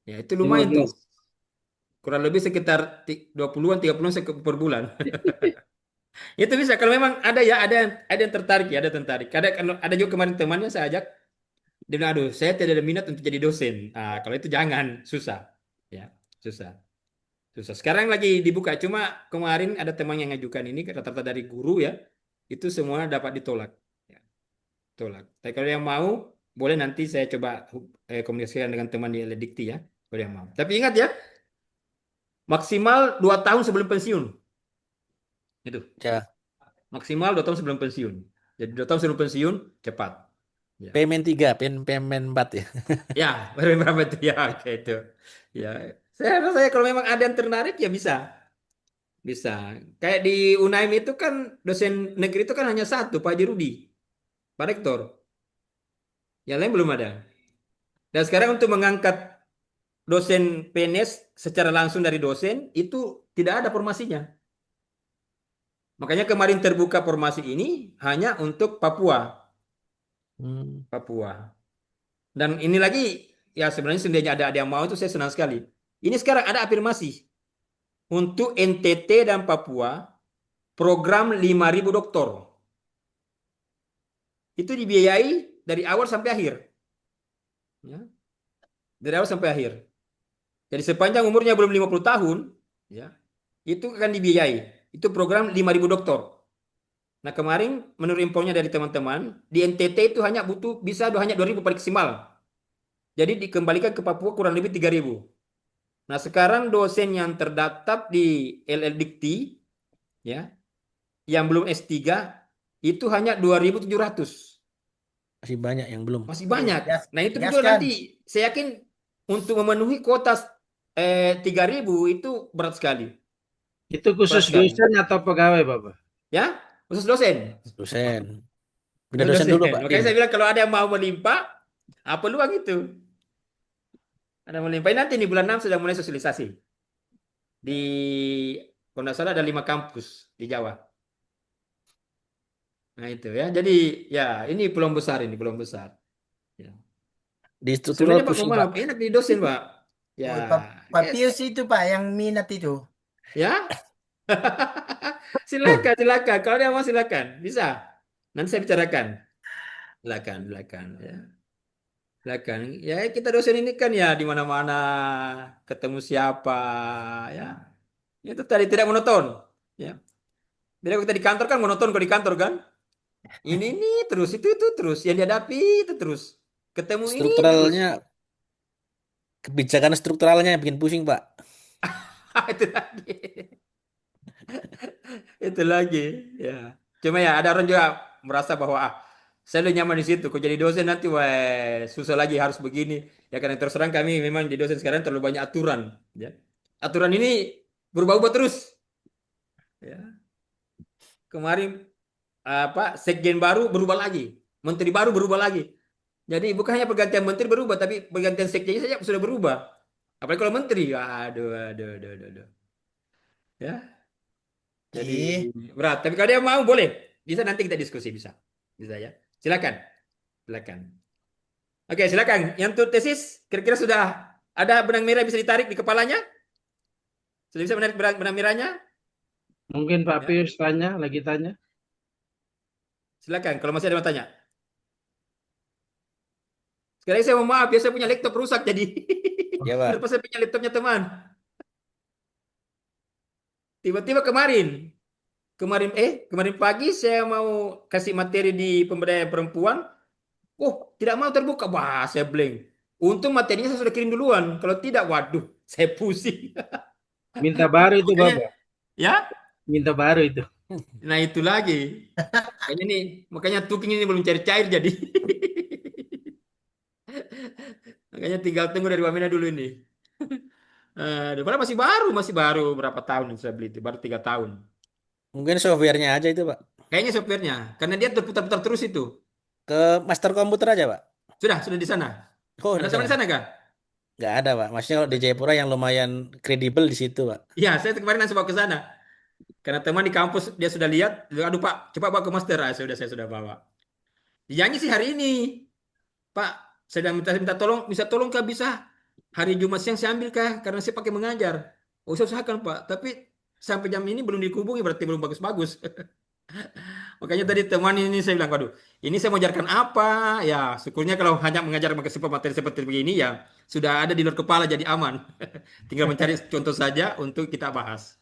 Ya itu lumayan tuh. 15. Kurang lebih sekitar 20-an, 30-an per bulan. Itu bisa kalau memang ada ya, ada yang tertarik ya, ada tertarik. Ada juga kemarin temannya saya ajak, dia bilang, aduh, saya tidak ada minat untuk jadi dosen. Kalau itu jangan, susah. Ya, susah. Susah. Sekarang lagi dibuka, cuma kemarin ada teman yang ngajukan ini, rata-rata dari guru ya, itu semua dapat ditolak. Ya, tolak. Tapi kalau yang mau, boleh nanti saya coba komunikasikan dengan teman di Eledikti ya, kalau yang mau. Tapi ingat ya, maksimal 2 tahun sebelum pensiun. Itu. Ya. Maksimal 2 tahun sebelum pensiun. Jadi 2 tahun sebelum pensiun, cepat. Ya. Payment 3, payment 4 ya. Ya, berapa itu ya, oke itu. Ya, saya rasa kalau memang ada yang tertarik ya bisa. Bisa. Kayak di UNAIM itu kan dosen negeri itu kan hanya satu, Pak Haji Rudi, Pak Rektor. Yang lain belum ada. Dan sekarang untuk mengangkat dosen PNS secara langsung dari dosen itu tidak ada formasinya. Makanya kemarin terbuka formasi ini hanya untuk Papua. Papua. Dan ini lagi ya sebenarnya seandainya ada yang mau itu saya senang sekali. Ini sekarang ada afirmasi untuk NTT dan Papua program 5.000 doktor. Itu dibiayai dari awal sampai akhir. Ya. Dari awal sampai akhir. Jadi sepanjang umurnya belum 50 tahun, ya, itu akan dibiayai. Itu program 5.000 doktor. Nah kemarin menurut infonya dari teman-teman, di NTT itu hanya 2.000 paling maksimal. Jadi dikembalikan ke Papua kurang lebih 3.000. Nah sekarang dosen yang terdaftar di LLDikti, ya, yang belum S3 itu hanya 2.700. Masih banyak yang belum. Masih banyak. Nah itu juga Jelaskan. nanti saya yakin untuk memenuhi kuota 3.000 itu berat sekali. Itu khusus Berat sekali. dosen atau pegawai Bapak? Ya, khusus dosen. Dosen. Pindah Khusus dosen dulu, Pak. Makanya saya bilang kalau ada yang mau melimpah, Peluang itu. Ada mulai. Nanti nih bulan 6 sudah mulai sosialisasi. Di kalau nggak salah ada 5 kampus di Jawa. Nah itu ya. Jadi ya ini peluang besar ini, peluang besar. Ya. Di struktural Sebenarnya Pak pusing, Muhammad Pak. enak di dosen Pak. Ya, Oh, Pak kayak- Pius itu Pak yang minat itu. ya. Silakan, silakan. Kalau dia mau silakan, bisa. Nanti saya bicarakan. Silakan, silakan. Ya, silakan. Ya kita dosen ini kan ya di mana-mana ketemu siapa, ya. Itu tadi tidak monoton. Ya. Jadi kalau kita di kantor kan monoton kalau di kantor kan. Ini terus itu terus yang dihadapi itu terus. Ketemu ini terus. Strukturalnya, kebijakan strukturalnya yang bikin pusing, Pak. Itu lagi. Itu lagi. Ya. Cuma ya ada orang juga merasa bahwa saya udah nyaman di situ. Kok jadi dosen nanti wah susah lagi harus begini. Ya karena terus terang kami memang di dosen sekarang terlalu banyak aturan. Ya. Aturan ini berubah-ubah terus. Ya. Kemarin sekjen baru berubah lagi, menteri baru berubah lagi. Jadi bukan hanya pergantian menteri berubah, tapi pergantian sekjennya saja sudah berubah. Apalagi kalau menteri, aduh. Ya, jadi Ih, berat. Tapi kalau dia mau boleh, bisa nanti kita diskusi bisa, bisa ya. Silakan, silakan. Oke, silakan. Yang untuk tesis, kira-kira sudah ada benang merah yang bisa ditarik di kepalanya? Sudah bisa menarik benang merahnya? Mungkin Pak Ya, Pius lagi tanya. silakan. Kalau masih ada yang mau tanya. Sekali lagi saya mohon maaf, ya saya punya laptop rusak jadi. Ya, Pak. Kenapa saya punya laptopnya teman? Tiba-tiba kemarin pagi saya mau kasih materi di pemberdayaan perempuan. Oh, tidak mau terbuka. Wah, saya blank. Untung materinya saya sudah kirim duluan. Kalau tidak, waduh, saya pusing. Minta baru itu Makanya, Bapak. ya, Minta baru itu. nah itu lagi. Makanya Tuking ini belum cair-cair jadi. Makanya tinggal tunggu dari Wamena dulu ini. Padahal masih baru berapa tahun yang saya beli itu, baru 3 tahun. Mungkin softwarenya aja itu, Pak. Kayaknya softwarenya, karena dia terputar-putar terus itu. Ke master komputer aja, Pak. Sudah di sana. Oh, Ada di teman di sana. sana kah? Nggak ada, Pak. Maksudnya kalau di Jayapura yang lumayan kredibel di situ, Pak. Iya, saya kemarin langsung bawa ke sana. Karena teman di kampus dia sudah lihat, aduh Pak, coba bawa ke master. Saya sudah bawa. Janji sih hari ini, Pak. Saya minta tolong, bisa tolong kah bisa hari Jumat siang saya ambil kah? Karena saya pakai mengajar. Oh, saya usahakan Pak. Tapi sampai jam ini belum dihubungi, berarti belum bagus-bagus. Makanya tadi teman ini saya bilang, waduh, ini saya mau ajarkan apa? Ya, syukurnya kalau hanya mengajar simple materi seperti begini, ya sudah ada di luar kepala jadi aman. Tinggal mencari contoh saja untuk kita bahas.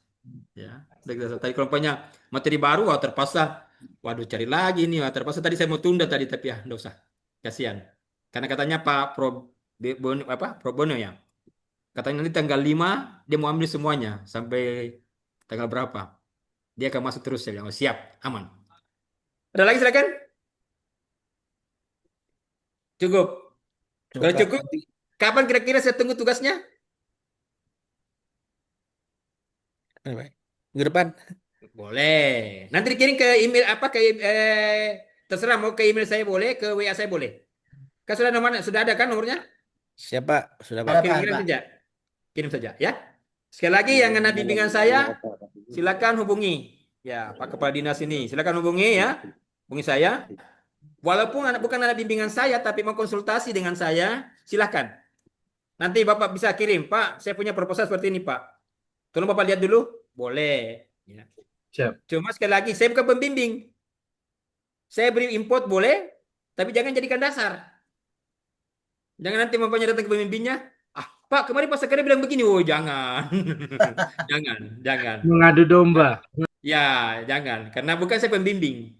Ya, tadi kelompoknya materi baru, wah terpaksa, waduh cari lagi nih, wah terpaksa tadi saya mau tunda tadi, tapi ya nggak usah, kasihan. Karena katanya Pak Pro Bono ya, katanya nanti tanggal 5 dia mau ambil semuanya sampai tanggal berapa, dia akan masuk terus. Saya bilang, oh, siap, aman. Ada lagi silakan. Cukup. Coba, Kalau Pak. cukup, kapan kira-kira saya tunggu tugasnya? Ini, Pak. Minggu depan. Boleh. Nanti dikirim ke email apa terserah mau ke email saya boleh, ke WA saya boleh. Kan sudah nomornya, sudah ada kan nomornya? Siapa? Sudah, Pak. Oh, ada Pak, kirim Pak. saja. Kirim saja ya. Sekali lagi yang kena bimbingan saya, silakan hubungi. Ya, Pak Kepala Dinas ini, silakan hubungi ya. Hubungi saya. Walaupun bukan anak bimbingan saya, tapi mau konsultasi dengan saya, silakan. Nanti Bapak bisa kirim, Pak, saya punya proposal seperti ini, Pak. Tolong Bapak lihat dulu. Boleh. Ya. Siap. Cuma sekali lagi, saya bukan pembimbing. Saya beri input boleh, tapi jangan jadikan dasar. Jangan nanti mempunyai datang ke pembimbingnya. Pak, kemarin Pak Sekali bilang begini. Oh, jangan. jangan. Mengadu domba. Ya, jangan. Karena bukan saya pembimbing.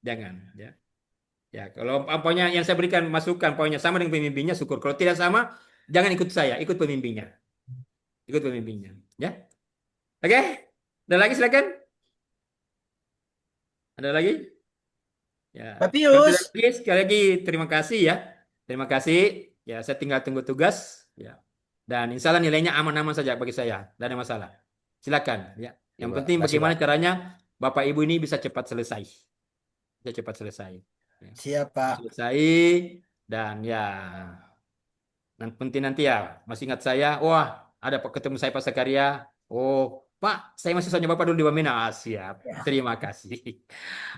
Jangan. Ya, ya kalau apanya yang saya berikan masukan, poinnya sama dengan pembimbingnya, syukur. Kalau tidak sama, jangan ikut saya, ikut pembimbingnya. Ikut pembimbingnya. Ya, oke. Ada lagi silakan. Ada lagi? Ya. Pak Kalau tidak Pius, lagi, sekali lagi terima kasih ya. Terima kasih. Ya, saya tinggal tunggu tugas. Ya. Dan insya Allah nilainya aman-aman saja bagi saya. Tidak ada masalah. Silakan. Ya. Ya, Yang Pak. penting Makasih, bagaimana Pak. caranya Bapak Ibu ini bisa cepat selesai. Bisa cepat selesai. Ya. siap Pak. Selesai. Dan ya, nanti ya, masih ingat saya, wah, ada ketemu saya Pak Sakaria. Oh, Pak, saya masih soalnya Bapak dulu di Wamena. Ah, siap. Ya. Terima kasih.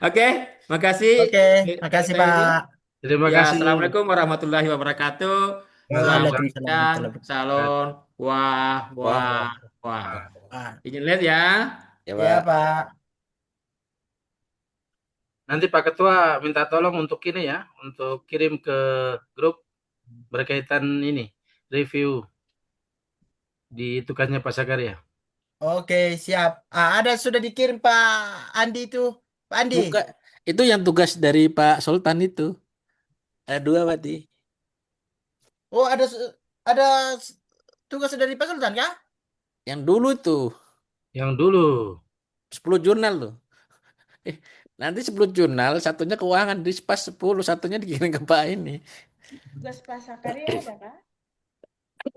Oke, makasih. Oke, makasih Selesai ini. Pak. Terima Ya, kasih. Assalamualaikum warahmatullahi wabarakatuh. Selamat Waalaikumsalam. Waalaikumsalam siang, warahmatullahi salon. Wah, Wah, wah, wah. wabarakatuh. Izin lihat ya. ya Ya Pak. Pak. Nanti Pak Ketua minta tolong untuk ini ya, untuk kirim ke grup berkaitan ini, review di tugasnya Pak Sakaria. Oke, siap. Ada sudah dikirim Pak Andi itu. Pak Andi. Buka itu yang tugas dari Pak Sultan itu. Ada dua berarti. Oh, ada tugas dari Pak Sultan kah? Yang dulu tuh Yang dulu, 10 jurnal tuh. Eh, nanti 10 jurnal, satunya keuangan di pas 10, satunya dikirim ke Pak ini. Tugas Pak Sakaria ada kah?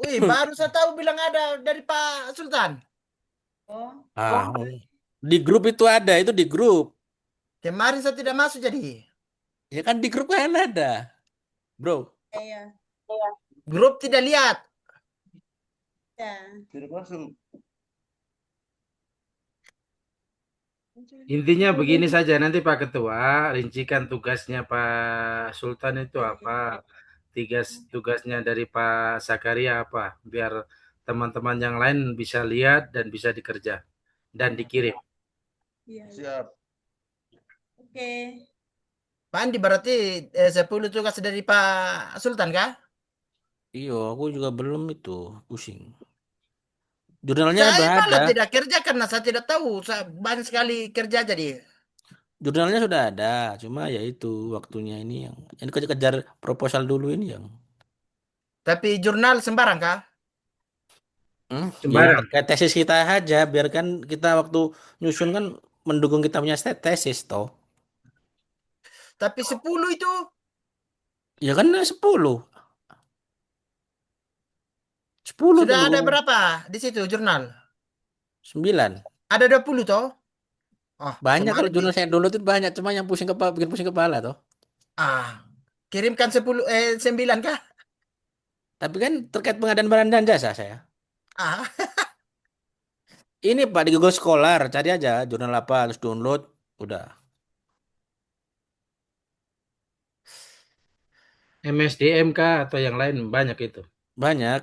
Wih, baru saya tahu bilang ada dari Pak Sultan. Oh, Ah, di grup itu ada, itu di grup. Kemarin saya tidak masuk jadi. Ya kan di grup kan ada, bro. iya, Grup tidak lihat. ya. intinya begini saja, nanti Pak Ketua rincikan tugasnya Pak Sultan itu apa, tugasnya dari Pak Sakaria apa, biar teman-teman yang lain bisa lihat dan bisa dikerja dan dikirim. Iya. Siap. Oke. Pak Andi berarti 10 tugas dari Pak Sultan kah? Iya, aku juga belum itu, pusing. Jurnalnya Saya udah ada, malah tidak kerja karena saya tidak tahu. Saya banyak sekali kerja jadi. jurnalnya sudah ada. Cuma ya itu waktunya ini kejar proposal dulu ini yang. Tapi jurnal sembarang kah? Ya Sembarang. terkait tesis kita aja, biarkan kita waktu nyusun kan mendukung kita punya tesis toh. Tapi 10 itu Ya kan 10. 10 sudah ada tuh. berapa di situ jurnal? 9. Ada 20 toh? Oh, Banyak kemana kalau di? jurnal saya download itu banyak, cuma yang pusing kepala, bikin pusing kepala toh. Ah, kirimkan 10 9 kah? Tapi kan terkait pengadaan barang dan jasa saya. Ah, Ini Pak di Google Scholar, cari aja jurnal apa, terus download, udah. MSDM kah atau yang lain banyak itu. Banyak.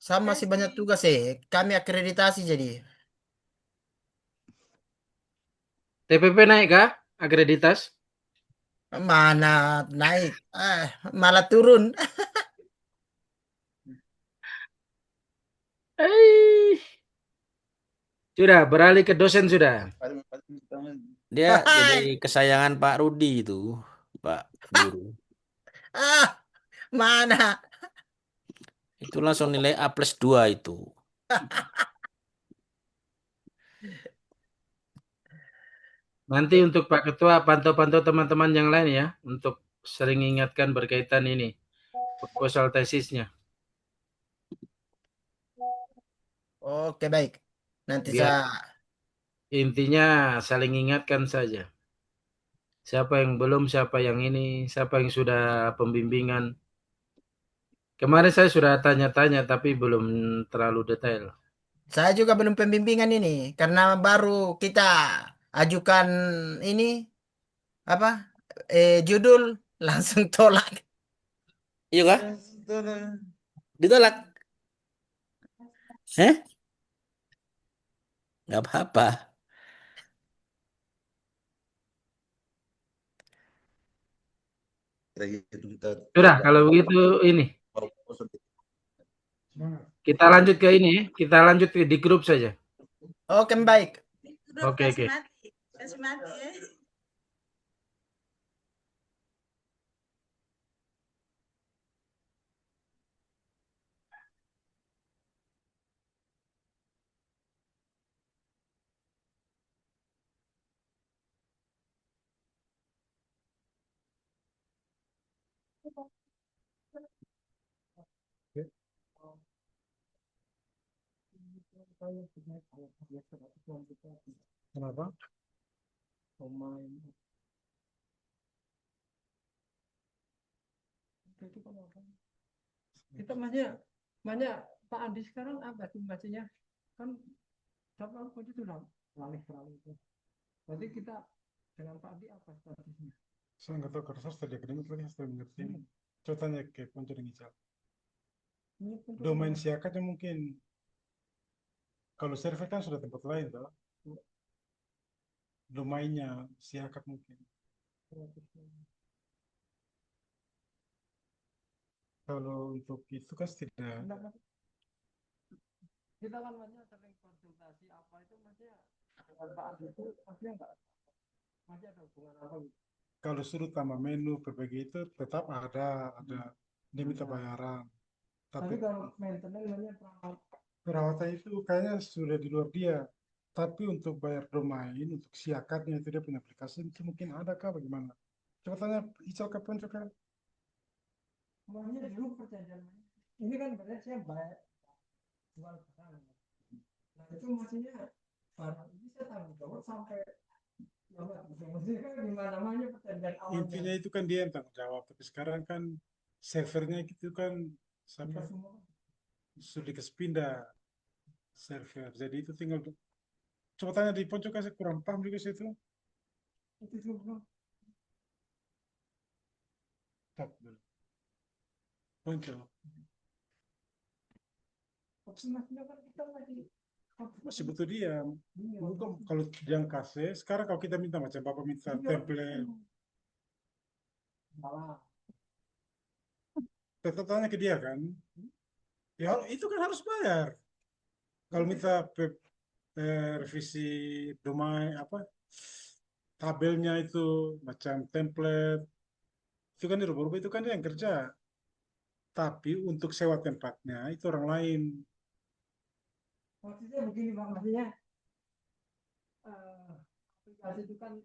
sama masih banyak tugas Kami akreditasi jadi. TPP naik kah? Akreditas? Mana naik? Malah turun. Eh, sudah beralih ke dosen sudah. Dia jadi kesayangan Pak Rudi itu, Pak Guru. Ah, mana? Itu langsung nilai A+2 itu. Nanti untuk Pak Ketua pantau-pantau teman-teman yang lain ya, untuk sering ingatkan berkaitan ini proposal tesisnya. Oke, baik. Nanti Biar saya intinya saling ingatkan saja. Siapa yang belum, siapa yang ini, siapa yang sudah pembimbingan. Kemarin saya sudah tanya-tanya tapi belum terlalu detail. saya juga belum pembimbingan ini karena baru kita ajukan ini apa? Judul langsung tolak. Iya kah? Ditolak. Eh? Nggak apa-apa. Sudah, kalau begitu ini. Kita lanjut ke ini, kita lanjut di grup saja. Oke, baik. Oke, oke. Kasih mati ya. Kenapa? itu kan orang. Kita makanya Pak Andi sekarang apa tuh maksudnya kan sama itu sudah beralih itu. Berarti kita dengan Pak Andi apa statusnya? Saya nggak tahu karena saya studi akademik lagi saya mengerti. Coba tanya ke Ponco dan Ical. Ini untuk Domain siakatnya mungkin kalau server kan sudah tempat lain toh. Domainnya siakat mungkin. Kalau untuk itu kan tidak. kita kan maksudnya sering konsultasi apa itu maksudnya dengan Pak Andi itu maksudnya enggak masih ada hubungan apa gitu. Kalau suruh tambah menu berbagai itu tetap ada dia minta bayaran. Tapi Tapi kalau maintenance maksudnya perawatan itu kayaknya sudah di luar dia. Tapi untuk bayar domain, untuk siakatnya itu dia punya aplikasi itu mungkin ada kah bagaimana? Coba tanya Ical ke Ponco kan. makanya dulu perjanjian ini kan berarti saya bayar jual barang. Nah itu maksudnya barang ini saya tanggung jawab sampai maksudnya kan gimana namanya perjanjian awalnya. Intinya itu kan dia yang tanggung jawab. Tapi sekarang kan servernya itu kan siapa Kita semua sudah pindah server. Jadi itu tinggal coba tanya di Ponco kan saya kurang paham juga situ. itu semua Stop dulu. Ponco maksudnya kan kita masih butuh dia. Bukan kalau yang kasih sekarang kalau kita minta macam bapak minta template malah tetap tanya ke dia kan. Ya itu kan harus bayar. Kalau minta revisi domain apa tabelnya itu macam template itu kan dirubah-rubah itu kan dia yang kerja. Tapi untuk sewa tempatnya itu orang lain. maksudnya begini Bang maksudnya aplikasi itu kan